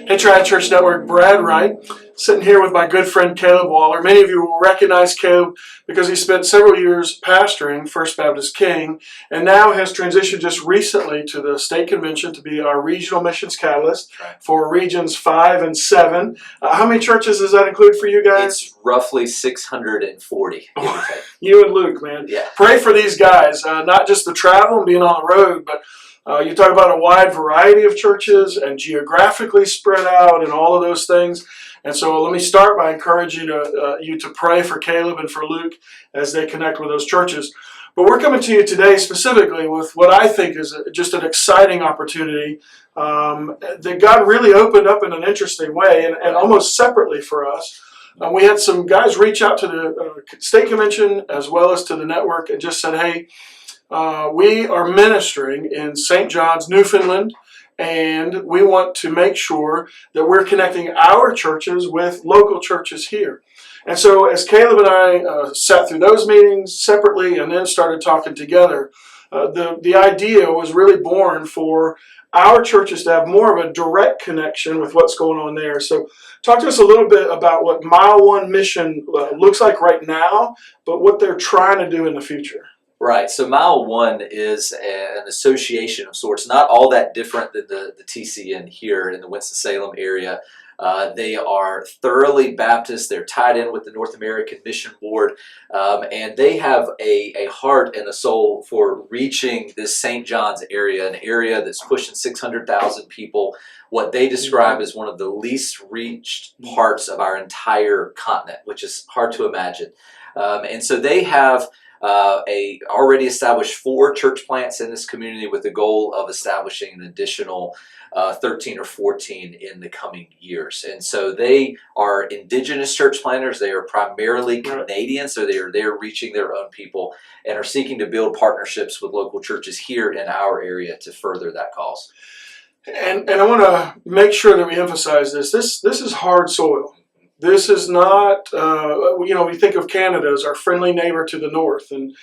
Hey, Triad Church Network, Brad Wright, sitting here with my good friend Caleb Waller. Many of you will recognize Caleb because he spent several years pastoring First Baptist King and now has transitioned just recently to the state convention to be our regional missions catalyst for regions 5 and 7. How many churches does that include for you guys? It's roughly 640. You and Luke, man. Yeah. Pray for these guys, not just the travel and being on the road, but you talk about a wide variety of churches and geographically spread out and all of those things. And so let me start by encouraging you to pray for Caleb and for Luke as they connect with those churches. But we're coming to you today specifically with what I think is just an exciting opportunity that God really opened up in an interesting way and almost separately for us. We had some guys reach out to the state convention as well as to the network and just said, hey, we are ministering in St. John's, Newfoundland, and we want to make sure that we're connecting our churches with local churches here. And so as Caleb and I sat through those meetings separately and then started talking together, the idea was really born for our churches to have more of a direct connection with what's going on there. So talk to us a little bit about what Mile One Mission looks like right now, but what they're trying to do in the future. Right, so Mile One is an association of sorts, not all that different than the TCN here in the Winston-Salem area. They are thoroughly Baptist. They're tied in with the North American Mission Board, and they have a heart and a soul for reaching this St. John's area, an area that's pushing 600,000 people, what they describe as one of the least reached parts of our entire continent, which is hard to imagine. And so they have already established 4 church plants in this community with the goal of establishing an additional 13 or 14 in the coming years. And so they are indigenous church planters. They are primarily Canadian, so they're reaching their own people and are seeking to build partnerships with local churches here in our area to further that cause. And I want to make sure that we emphasize this. This is hard soil. This is not, we think of Canada as our friendly neighbor to the north and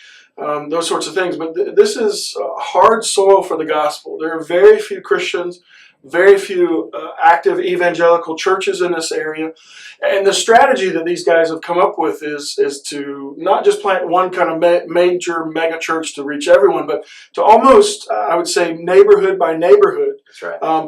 those sorts of things, but this is hard soil for the gospel. There are very few Christians, very few active evangelical churches in this area. And the strategy that these guys have come up with is to not just plant one kind of major mega church to reach everyone, but to almost, I would say, neighborhood by neighborhood,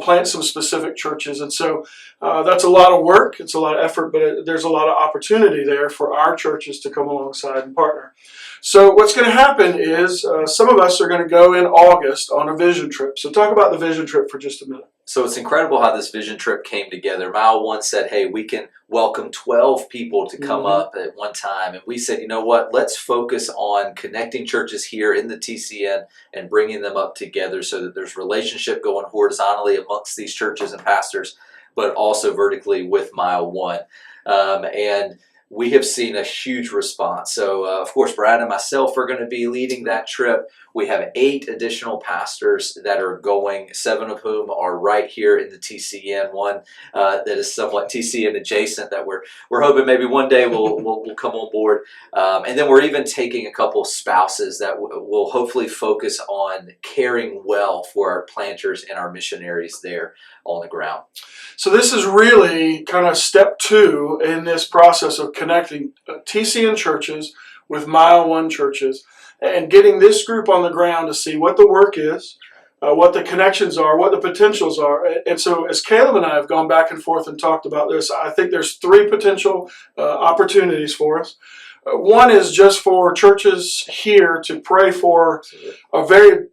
plant some specific churches. And so that's a lot of work, it's a lot of effort, but there's a lot of opportunity there for our churches to come alongside and partner. So what's going to happen is some of us are going to go in August on a vision trip. So talk about the vision trip for just a minute. So it's incredible how this vision trip came together. Mile One said, hey, we can welcome 12 people to come up at one time. And we said, you know what, let's focus on connecting churches here in the TCN and bringing them up together so that there's relationship going horizontally amongst these churches and pastors, but also vertically with Mile One. And we have seen a huge response. So, of course, Brad and myself are going to be leading that trip. We have 8 additional pastors that are going, 7 of whom are right here in the TCN. One that is somewhat TCN adjacent that we're hoping maybe one day will come on board. And then we're even taking a couple spouses that will hopefully focus on caring well for our planters and our missionaries there on the ground. So this is really kind of step 2 in this process of connecting TCN churches with Mile One churches and getting this group on the ground to see what the work is, what the connections are, what the potentials are. And so as Caleb and I have gone back and forth and talked about this, I think there's 3 potential opportunities for us. One is just for churches here to pray for a very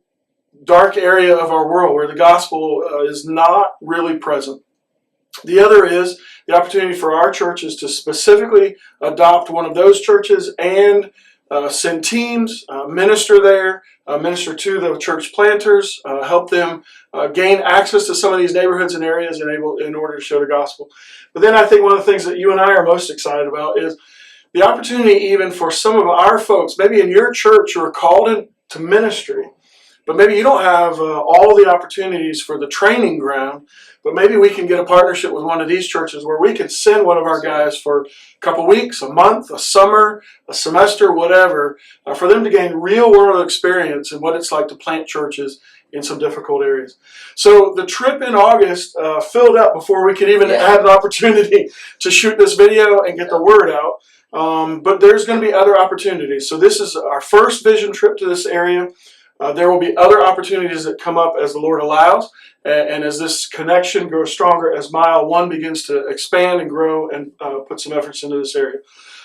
dark area of our world where the gospel is not really present. The other is the opportunity for our churches to specifically adopt one of those churches and send teams, minister there, minister to the church planters, help them gain access to some of these neighborhoods and areas in order to show the gospel. But then I think one of the things that you and I are most excited about is the opportunity even for some of our folks, maybe in your church who are called into ministry, but maybe you don't have all the opportunities for the training ground, but maybe we can get a partnership with one of these churches where we can send one of our guys for a couple weeks, a month, a summer, a semester, whatever, for them to gain real world experience in what it's like to plant churches in some difficult areas. So the trip in August filled up before we could even have an opportunity to shoot this video and get the word out. But there's going to be other opportunities. So this is our first vision trip to this area. There will be other opportunities that come up as the Lord allows, and as this connection grows stronger, as Mile 1 begins to expand and grow and put some efforts into this area.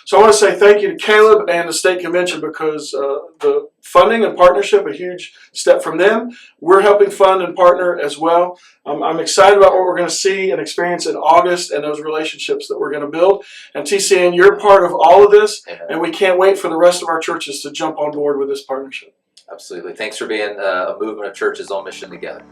So I want to say thank you to Caleb and the State Convention, because the funding and partnership, a huge step from them. We're helping fund and partner as well. I'm excited about what we're going to see and experience in August and those relationships that we're going to build. And TCN, you're part of all of this, and we can't wait for the rest of our churches to jump on board with this partnership. Absolutely. Thanks for being a movement of churches on mission together.